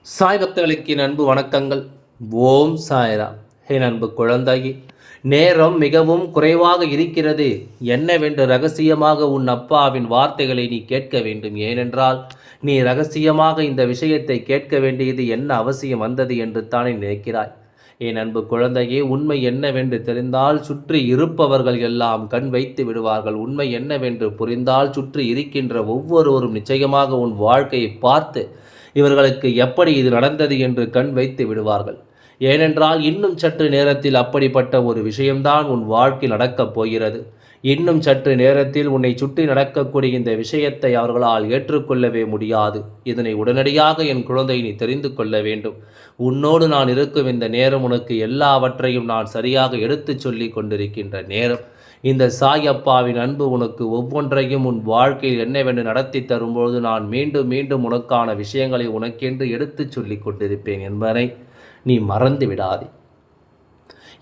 சாய் பக்தர்களுக்கு என் அன்பு வணக்கங்கள். ஓம் சாய்ராம். என் அன்பு குழந்தையே, நேரம் மிகவும் குறைவாக இருக்கிறது. என்னவென்று ரகசியமாக உன் அப்பாவின் வார்த்தைகளை நீ கேட்க வேண்டும். ஏனென்றால் நீ ரகசியமாக இந்த விஷயத்தை கேட்க வேண்டியது என்ன அவசியம் வந்தது என்று தானே நினைக்கிறாய். என் அன்பு குழந்தையே, உண்மை என்னவென்று தெரிந்தால் சுற்றி இருப்பவர்கள் எல்லாம் கண் வைத்து விடுவார்கள். உண்மை என்னவென்று புரிந்தால் சுற்றி இருக்கின்ற ஒவ்வொருவரும் நிச்சயமாக உன் வாழ்க்கையை பார்த்து இவர்களுக்கு எப்படி இது நடந்தது என்று கண் வைத்து விடுவார்கள். ஏனென்றால் இன்னும் சற்று நேரத்தில் அப்படிப்பட்ட ஒரு விஷயம்தான் உன் வாழ்க்கையில் நடக்கப் போகிறது. இன்னும் சற்று நேரத்தில் உன்னை சுற்றி நடக்கக்கூடிய இந்த விஷயத்தை அவர்களால் ஏற்றுக்கொள்ளவே முடியாது. இதனை உடனடியாக என் குழந்தை நீ தெரிந்து கொள்ள வேண்டும். உன்னோடு நான் இருக்கும் இந்த நேரம் உனக்கு எல்லாவற்றையும் நான் சரியாக எடுத்துச் சொல்லி கொண்டிருக்கின்ற நேரம். இந்த சாய் அப்பாவின் அன்பு உனக்கு ஒவ்வொன்றையும் உன் வாழ்க்கையில் என்னவென்று நடத்தி தரும்போது நான் மீண்டும் மீண்டும் உனக்கான விஷயங்களை உனக்கென்று எடுத்துச் சொல்லி கொண்டிருப்பேன் என்பதை நீ மறந்து விடாதே.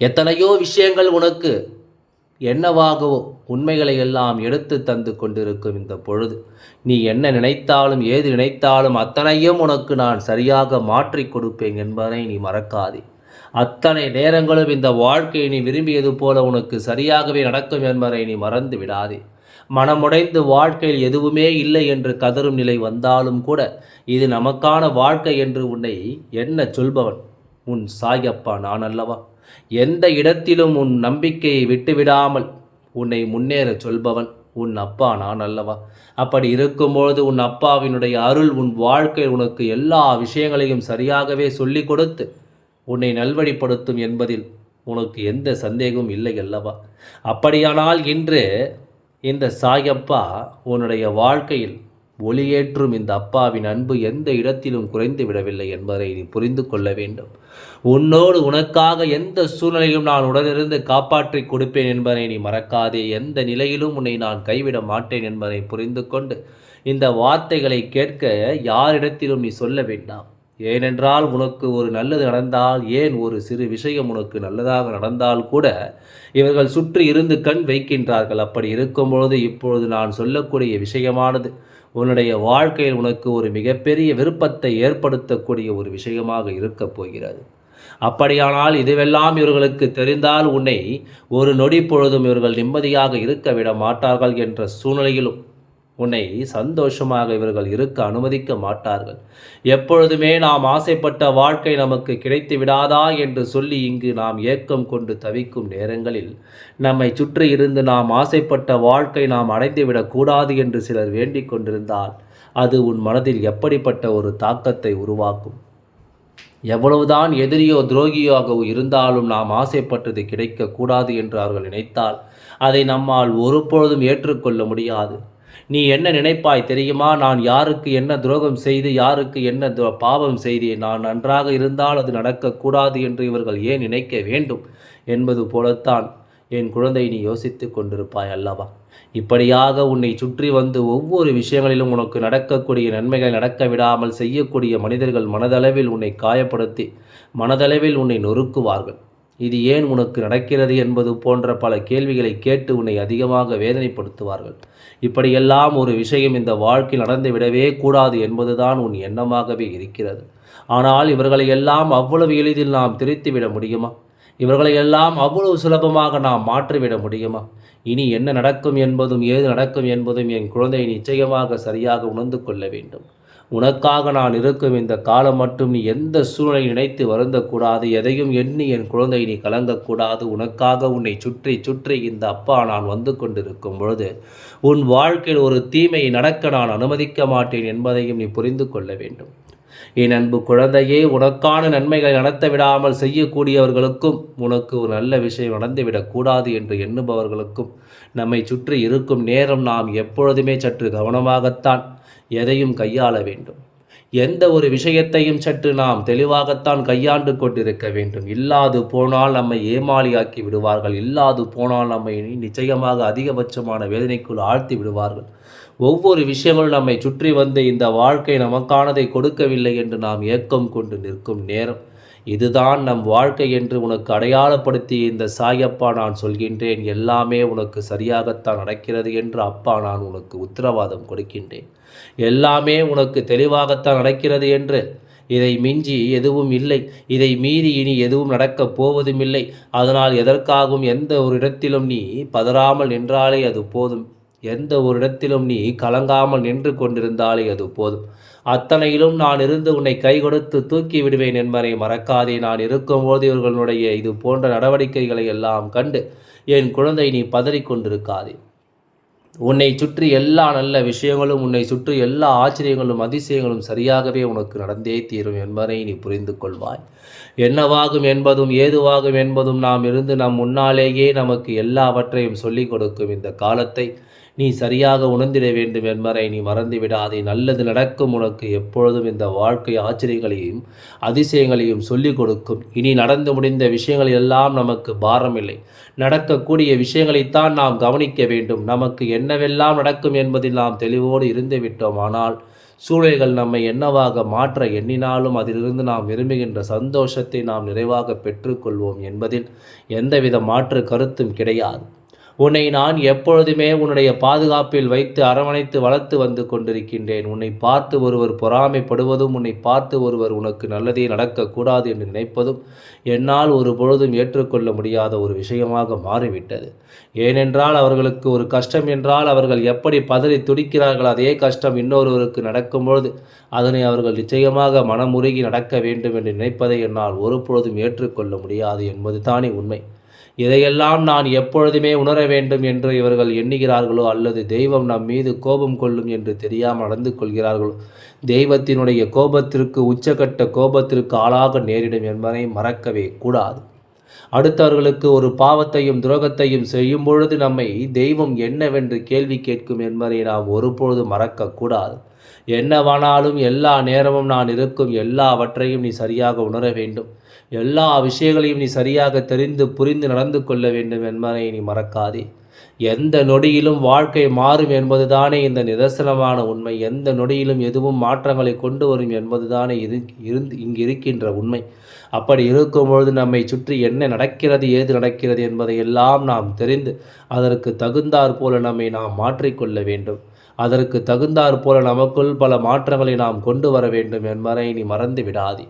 எத்தனையோ விஷயங்கள் உனக்கு என்னவாகவோ உண்மைகளை எல்லாம் எடுத்து தந்து கொண்டிருக்கும் இந்த பொழுது நீ என்ன நினைத்தாலும் ஏது நினைத்தாலும் அத்தனையும் உனக்கு நான் சரியாக மாற்றி கொடுப்பேன் என்பதை நீ மறக்காதே. அத்தனை நேரங்களும் இந்த வாழ்க்கையை நீ விரும்பியது போல உனக்கு சரியாகவே நடக்கும் என்பதை நீ மறந்து விடாதே. மனமுடைந்து வாழ்க்கையில் எதுவுமே இல்லை என்று கதரும் நிலை வந்தாலும் கூட இது நமக்கான வாழ்க்கை என்று உன்னை என்ன சொல்பவன் உன் சாயப்பா நான் அல்லவா. எந்த இடத்திலும் உன் நம்பிக்கையை விட்டுவிடாமல் உன்னை முன்னேற சொல்பவன் உன் அப்பா நான் அல்லவா. அப்படி இருக்கும்பொழுது உன் அப்பாவினுடைய அருள் உன் வாழ்க்கையில் உனக்கு எல்லா விஷயங்களையும் சரியாகவே சொல்லிக் கொடுத்து உன்னை நல்வழிப்படுத்தும் என்பதில் உனக்கு எந்த சந்தேகமும் இல்லை அல்லவா. அப்படியானால் இன்று இந்த சாயப்பா உன்னுடைய வாழ்க்கையில் ஒளியேற்றும் இந்த அப்பாவின் அன்பு எந்த இடத்திலும் குறைந்து விடவில்லை என்பதை நீ புரிந்து கொள்ள வேண்டும். உன்னோடு உனக்காக எந்த சூழ்நிலையும் நான் உடனிருந்து காப்பாற்றி கொடுப்பேன் என்பதை நீ மறக்காதே. எந்த நிலையிலும் உன்னை நான் கைவிட மாட்டேன் என்பதை புரிந்து கொண்டு இந்த வார்த்தைகளை கேட்க யாரிடத்திலும் நீ சொல்ல வேண்டாம். ஏனென்றால் உனக்கு ஒரு நல்லது நடந்தால், ஏன் ஒரு சிறு விஷயம் உனக்கு நல்லதாக நடந்தால் கூட இவர்கள் சுற்றி இருந்து கண் வைக்கின்றார்கள். அப்படி இருக்கும்பொழுது இப்பொழுது நான் சொல்லக்கூடிய விஷயமானது உன்னுடைய வாழ்க்கையில் உனக்கு ஒரு மிகப்பெரிய விருப்பத்தை ஏற்படுத்தக்கூடிய ஒரு விஷயமாக இருக்கப் போகிறது. அப்படியானால் இதுவெல்லாம் இவர்களுக்கு தெரிந்தால் உன்னை ஒரு நொடி பொழுதும் இவர்கள் நிம்மதியாக இருக்க விட மாட்டார்கள் என்ற சூழ்நிலையிலும் உன்னை சந்தோஷமாக இவர்கள் இருக்க அனுமதிக்க மாட்டார்கள். எப்பொழுதுமே நாம் ஆசைப்பட்ட வாழ்க்கை நமக்கு கிடைத்து விடாதா என்று சொல்லி இங்கு நாம் ஏக்கம் கொண்டு தவிக்கும் நேரங்களில் நம்மை சுற்றி இருந்து நாம் ஆசைப்பட்ட வாழ்க்கை நாம் அடைந்துவிடக்கூடாது என்று சிலர் வேண்டிக் கொண்டிருந்தால் அது உன் மனதில் எப்படிப்பட்ட ஒரு தாக்கத்தை உருவாக்கும். எவ்வளவுதான் எதிரியோ துரோகியாக இருந்தாலும் நாம் ஆசைப்பட்டது கிடைக்கக்கூடாது என்று அவர்கள் நினைத்தால் அதை நம்மால் ஒருபொழுதும் ஏற்றுக்கொள்ள முடியாது. நீ என்ன நினைப்பாய் தெரியுமா? நான் யாருக்கு என்ன துரோகம் செய்து யாருக்கு என்ன பாவம் செய்தேன், நான் நன்றாக இருந்தால் அது நடக்கக்கூடாது என்று இவர்கள் ஏன் நினைக்க வேண்டும் என்பது போலத்தான் என் குழந்தை நீ யோசித்து கொண்டிருப்பாய் அல்லவா. இப்படியாக உன்னை சுற்றி வந்து ஒவ்வொரு விஷயங்களிலும் உனக்கு நடக்கக்கூடிய நன்மைகள் நடக்க விடாமல் செய்யக்கூடிய மனிதர்கள் மனதளவில் உன்னை காயப்படுத்தி மனதளவில் உன்னை நொறுக்குவார்கள். இது ஏன் உனக்கு நடக்கிறது என்பது போன்ற பல கேள்விகளை கேட்டு உன்னை அதிகமாக வேதனைப்படுத்துவார்கள். இப்படியெல்லாம் ஒரு விஷயம் இந்த வாழ்க்கையில் நடந்து விடவே கூடாது என்பதுதான் உன் எண்ணமாகவே இருக்கிறது. ஆனால் இவர்களை எல்லாம் அவ்வளவு எளிதில் நாம் திரித்துவிட முடியுமா? இவர்களை எல்லாம் அவ்வளவு சுலபமாக நாம் மாற்றிவிட முடியுமா? இனி என்ன நடக்கும் என்பதும் ஏது நடக்கும் என்பதும் என் குழந்தை நிச்சயமாக சரியாக உணர்ந்து கொள்ள வேண்டும். உனக்காக நான் இருக்கும் இந்த காலம் மட்டும் நீ எந்த சூழ்நிலை நினைத்து வருந்தக்கூடாது. எதையும் எண்ணி என் குழந்தை நீ கலங்கக்கூடாது. உனக்காக உன்னை சுற்றி சுற்றி இந்த அப்பா நான் வந்து கொண்டிருக்கும் பொழுது உன் வாழ்க்கையில் ஒரு தீமையை நடக்க நான் அனுமதிக்க மாட்டேன் என்பதையும் நீ புரிந்து கொள்ள வேண்டும். என் அன்பு குழந்தையே, உனக்கான நன்மைகளை நடத்த விடாமல் செய்யக்கூடியவர்களுக்கும் உனக்கு ஒரு நல்ல விஷயம் நடந்துவிடக்கூடாது என்று எண்ணுபவர்களுக்கும் நம்மை சுற்றி இருக்கும் நேரம் நாம் எப்பொழுதுமே சற்று கவனமாகத்தான் எதையும் கையாள வேண்டும். எந்த ஒரு விஷயத்தையும் சற்று நாம் தெளிவாகத்தான் கையாண்டு கொண்டிருக்க வேண்டும். இல்லாது போனால் நம்மை ஏமாளியாக்கி விடுவார்கள். இல்லாது போனால் நம்மை நிச்சயமாக அதிகபட்சமான வேதனைக்குள் ஆழ்த்தி விடுவார்கள். ஒவ்வொரு விஷயங்களும் நம்மை சுற்றி வந்து இந்த வாழ்க்கை நமக்கானதை கொடுக்கவில்லை என்று நாம் ஏக்கம் கொண்டு நிற்கும் நேரம் இதுதான் நம் வாழ்க்கை என்று உனக்கு அடையாளப்படுத்தி இந்த சாயப்பா நான் சொல்கின்றேன். எல்லாமே உனக்கு சரியாகத்தான் நடக்கிறது என்று அப்பா நான் உனக்கு உத்தரவாதம் கொடுக்கின்றேன். எல்லாமே உனக்கு தெளிவாகத்தான் நடக்கிறது என்று இதை மிஞ்சி எதுவும் இல்லை. இதை மீறி இனி எதுவும் நடக்கப் போவதும் இல்லை. அதனால் எதற்காகவும் எந்த ஒரு இடத்திலும் நீ பதறாமல் நின்றாலே அது போதும். எந்த ஒரு இடத்திலும் நீ கலங்காமல் நின்று கொண்டிருந்தாலே அது போதும். அத்தனையிலும் நான் இருந்து உன்னை கை கொடுத்து தூக்கி விடுவேன் என்பதை மறக்காதே. நான் இருக்கும்போது இவர்களுடைய இது போன்ற நடவடிக்கைகளை எல்லாம் கண்டு என் குழந்தை நீ பதறிக்கொண்டிருக்காதே. உன்னை சுற்றி எல்லா நல்ல விஷயங்களும், உன்னை சுற்றி எல்லா ஆச்சரியங்களும் அதிசயங்களும் சரியாகவே உனக்கு நடந்தே தீரும் என்பதை நீ புரிந்து கொள்வாய். என்னவாகும் என்பதும் ஏதுவாகும் என்பதும் நாம் இருந்து நம் முன்னாலேயே நமக்கு எல்லாவற்றையும் சொல்லிக் கொடுக்கும் இந்த காலத்தை நீ சரியாக உணர்ந்திட வேண்டும் என்பதை நீ மறந்துவிடாதே. நல்லது நடக்கும். உனக்கு எப்பொழுதும் இந்த வாழ்க்கை ஆச்சரியங்களையும் அதிசயங்களையும் சொல்லிக் கொடுக்கும். இனி நடந்து முடிந்த விஷயங்கள் எல்லாம் நமக்கு பாரமில்லை. நடக்கக்கூடிய விஷயங்களைத்தான் நாம் கவனிக்க வேண்டும். நமக்கு என்னவெல்லாம் நடக்கும் என்பதில் நாம் தெளிவோடு இருந்து விட்டோம். ஆனால் சூழல்கள் நம்மை என்னவாக மாற்ற எண்ணினாலும் அதிலிருந்து நாம் விரும்புகின்ற சந்தோஷத்தை நாம் நிறைவாக பெற்றுக்கொள்வோம் என்பதில் எந்தவித மாற்று கருத்தும் கிடையாது. உன்னை நான் எப்பொழுதுமே உன்னுடைய பாதுகாப்பில் வைத்து அரவணைத்து வளர்த்து வந்து கொண்டிருக்கின்றேன். உன்னை பார்த்து ஒருவர் பொறாமைப்படுவதும், உன்னை பார்த்து ஒருவர் உனக்கு நல்லதே நடக்கக்கூடாது என்று நினைப்பதும் என்னால் ஒரு பொழுதும் ஏற்றுக்கொள்ள முடியாத ஒரு விஷயமாக மாறிவிட்டது. ஏனென்றால் அவர்களுக்கு ஒரு கஷ்டம் என்றால் அவர்கள் எப்படி பதறி துடிக்கிறார்கள், அதே கஷ்டம் இன்னொருவருக்கு நடக்கும்பொழுது அதனை அவர்கள் நிச்சயமாக மனமுருகி நடக்க வேண்டும் என்று நினைப்பதை என்னால் ஒரு பொழுதும் ஏற்றுக்கொள்ள முடியாது என்பது தானே உண்மை. இதையெல்லாம் நான் எப்பொழுதுமே உணர வேண்டும் என்று இவர்கள் எண்ணுகிறார்களோ, அல்லது தெய்வம் நம் மீது கோபம் கொள்ளும் என்று தெரியாமல் நடந்து கொள்கிறார்களோ, தெய்வத்தினுடைய கோபத்திற்கு உச்சகட்ட கோபத்திற்கு ஆளாக நேரிடும் என்பதை மறக்கவே கூடாது. அடுத்தவர்களுக்கு ஒரு பாவத்தையும் துரோகத்தையும் செய்யும் பொழுது நம்மை தெய்வம் என்னவென்று கேள்வி கேட்கும் என்பதை நாம் ஒருபொழுதும் மறக்கக்கூடாது. என்னவானாலும் எல்லா நேரமும் நான் இருக்கும் எல்லாவற்றையும் நீ சரியாக உணர வேண்டும். எல்லா விஷயங்களையும் நீ சரியாக தெரிந்து புரிந்து நடந்து கொள்ள வேண்டும் என்பதை நீ மறக்காதே. எந்த நொடியிலும் வாழ்க்கை மாறும் என்பதுதானே இந்த நிதர்சனமான உண்மை. எந்த நொடியிலும் எதுவும் மாற்றங்களை கொண்டு வரும் என்பதுதானே இங்கு இருக்கின்ற உண்மை. அப்படி இருக்கும்பொழுது நம்மை சுற்றி என்ன நடக்கிறது, ஏது நடக்கிறது என்பதை எல்லாம் நாம் தெரிந்து அதற்கு தகுந்தாற் போல நம்மை நாம் மாற்றிக்கொள்ள வேண்டும். அதற்கு தகுந்தாற் போல நமக்குள் பல மாற்றங்களை நாம் கொண்டு வர வேண்டும் என்பதை நீ மறந்து விடாதே.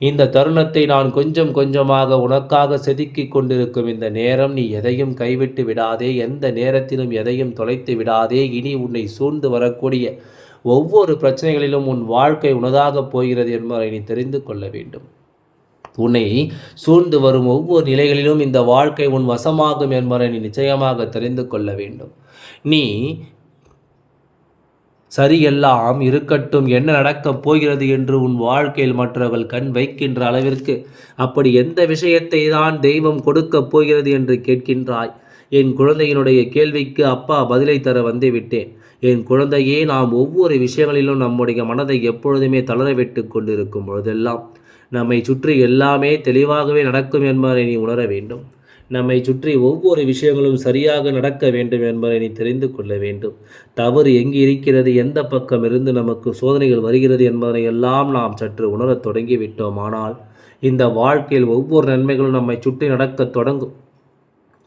இந்த தருணத்தை நான் கொஞ்சம் கொஞ்சமாக உனக்காக செதுக்கிக் கொண்டிருக்கும் இந்த நேரம் நீ எதையும் கைவிட்டு விடாதே. எந்த நேரத்திலும் எதையும் தொலைத்து விடாதே. இனி உன்னை சூழ்ந்து வரக்கூடிய ஒவ்வொரு பிரச்சனைகளிலும் உன் வாழ்க்கை உனதாக போகிறது என்பதை நீ தெரிந்து கொள்ள வேண்டும். உன்னை சூழ்ந்து வரும் ஒவ்வொரு நிலைகளிலும் இந்த வாழ்க்கை உன் வசமாகும் என்பதை நீ நிச்சயமாக தெரிந்து கொள்ள வேண்டும். நீ சரியெல்லாம் இருக்கட்டும், என்ன நடக்கப் போகிறது என்று உன் வாழ்க்கையில் மற்றவர்கள் கண் வைக்கின்ற அளவிற்கு அப்படி எந்த விஷயத்தை தான் தெய்வம் கொடுக்கப் போகிறது என்று கேட்கின்றாய். என் குழந்தையினுடைய கேள்விக்கு அப்பா பதிலை தர வந்து விட்டேன். என் குழந்தையே, நாம் ஒவ்வொரு விஷயங்களிலும் நம்முடைய மனதை எப்பொழுதுமே தளரவிட்டு கொண்டிருக்கும் பொழுதெல்லாம் நம்மை சுற்றி எல்லாமே தெளிவாகவே நடக்கும் என்பதை நீ உணர வேண்டும். நம்மை சுற்றி ஒவ்வொரு விஷயங்களும் சரியாக நடக்க வேண்டும் என்பதை நீ தெரிந்து கொள்ள வேண்டும். தவறு எங்கு இருக்கிறது, எந்த பக்கம் இருந்து நமக்கு சோதனைகள் வருகிறது என்பதை எல்லாம் நாம் சற்று உணரத் தொடங்கிவிட்டோம். ஆனால் இந்த வாழ்க்கையில் ஒவ்வொரு நன்மைகளும் நம்மை சுற்றி நடக்கத் தொடங்கும்.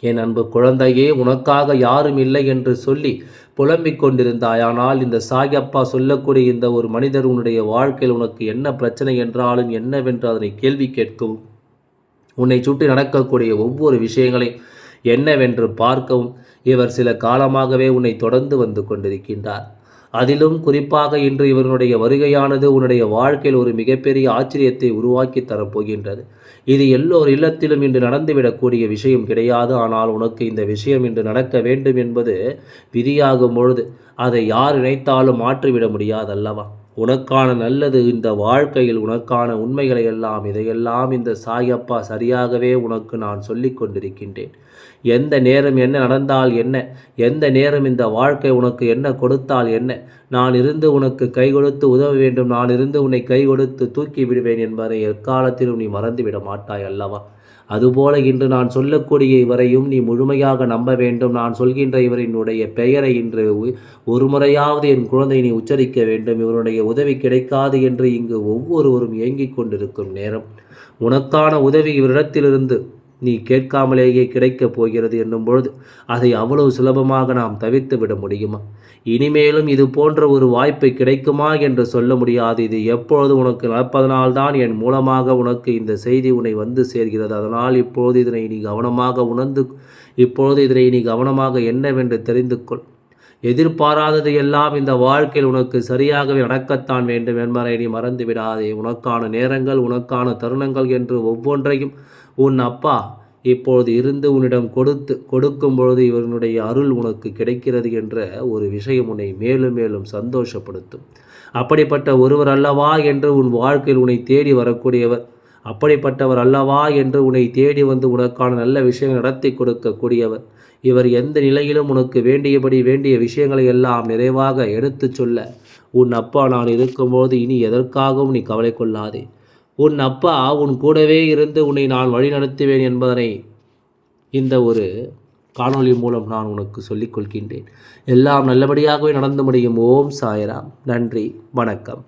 என் அன்பு குழந்தையே, உனக்காக யாரும் இல்லை என்று சொல்லி புலம்பிக் கொண்டிருந்தாய். ஆனால் இந்த சாயப்பா சொல்லக்கூடிய இந்த ஒரு மனிதர் உன்னுடைய வாழ்க்கையில் உனக்கு என்ன பிரச்சனை என்றாலும் என்னவென்று அதனை கேள்வி கேட்கவும், உன்னை சுற்றி நடக்கக்கூடிய ஒவ்வொரு விஷயங்களையும் என்னவென்று பார்க்கவும் இவர் சில காலமாகவே உன்னை தொடர்ந்து வந்து கொண்டிருக்கின்றார். அதிலும் குறிப்பாக இன்று இவருடைய வருகையானது உன்னுடைய வாழ்க்கையில் ஒரு மிகப்பெரிய ஆச்சரியத்தை உருவாக்கி தரப்போகின்றது. இது எல்லோர் இல்லத்திலும் இன்று நடந்துவிடக்கூடிய விஷயம் கிடையாது. ஆனால் உனக்கு இந்த விஷயம் இன்று நடக்க வேண்டும் என்பது விதியாகும் பொழுது அதை யார் நினைத்தாலும் மாற்றிவிட முடியாதல்லவா? உனக்கான நல்லது இந்த வாழ்க்கையில், உனக்கான உண்மைகளை எல்லாம் இதையெல்லாம் இந்த சாயப்பா சரியாகவே உனக்கு நான் சொல்லி கொண்டிருக்கின்றேன். எந்த நேரம் என்ன நடந்தால் என்ன, எந்த நேரம் இந்த வாழ்க்கை உனக்கு என்ன கொடுத்தால் என்ன, நான் இருந்து உனக்கு கை கொடுத்து உதவ வேண்டும், நான் இருந்து உன்னை கை கொடுத்து தூக்கி விடுவேன் என்பதை எக்காலத்திலும் நீ மறந்துவிட மாட்டாய் அல்லவா? அதுபோல இன்று நான் சொல்லக்கூடிய இவரையும் நீ முழுமையாக நம்ப வேண்டும். நான் சொல்கின்ற இவரினுடைய பெயரை இன்று ஒரு முறையாவது என் குழந்தை நீ உச்சரிக்க வேண்டும். இவருடைய உதவி கிடைக்காது என்று இங்கு ஒவ்வொருவரும் ஏங்கிக் கொண்டிருக்கும் நேரம், உனக்கான உதவி இவரிடத்திலிருந்து நீ கேட்காமலேயே கிடைக்கப் போகிறது என்னும் பொழுது அதை அவ்வளவு சுலபமாக நாம் தவிர்த்து விட முடியுமா? இனிமேலும் இது போன்ற ஒரு வாய்ப்பு கிடைக்குமா என்று சொல்ல முடியாது. இது எப்பொழுது உனக்கு நடப்பதனால்தான் என் மூலமாக உனக்கு இந்த செய்தி உன்னை வந்து சேர்கிறது. அதனால் இப்பொழுது இதனை நீ கவனமாக என்னவென்று தெரிந்து கொள். எதிர்பாராதது எல்லாம் இந்த வாழ்க்கையில் உனக்கு சரியாகவே நடக்கத்தான் வேண்டும் என்பதை நீ மறந்து விடாதே. உனக்கான நேரங்கள், உனக்கான தருணங்கள் என்று ஒவ்வொன்றையும் உன் அப்பா இப்பொழுது இருந்து உன்னிடம் கொடுக்கும் பொழுது இவனுடைய அருள் உனக்கு கிடைக்கிறது என்ற ஒரு விஷயம் உன்னை மேலும் மேலும் சந்தோஷப்படுத்தும். அப்படிப்பட்ட ஒருவர் அல்லவா என்று உன் வாழ்க்கையில் உன்னை தேடி வரக்கூடியவர், அப்படிப்பட்டவர் அல்லவா என்று உன்னை தேடி வந்து உனக்கான நல்ல விஷயங்கள் நடத்தி கொடுக்கக்கூடியவர். இவர் எந்த நிலையிலும் உனக்கு வேண்டிய விஷயங்களை எல்லாம் நிறைவாக எடுத்துச் சொல்ல உன் அப்பா நான் இருக்கும்போது இனி எதற்காகவும் நீ கவலை கொள்ளாதே. உன் அப்பா உன் கூடவே இருந்து உன்னை நான் வழி நடத்துவேன் என்பதனை இந்த ஒரு காணொளி மூலம் நான் உனக்கு சொல்லிக் கொள்கின்றேன். எல்லாம் நல்லபடியாகவே நடந்து முடியும். ஓம் சாய்ராம். நன்றி, வணக்கம்.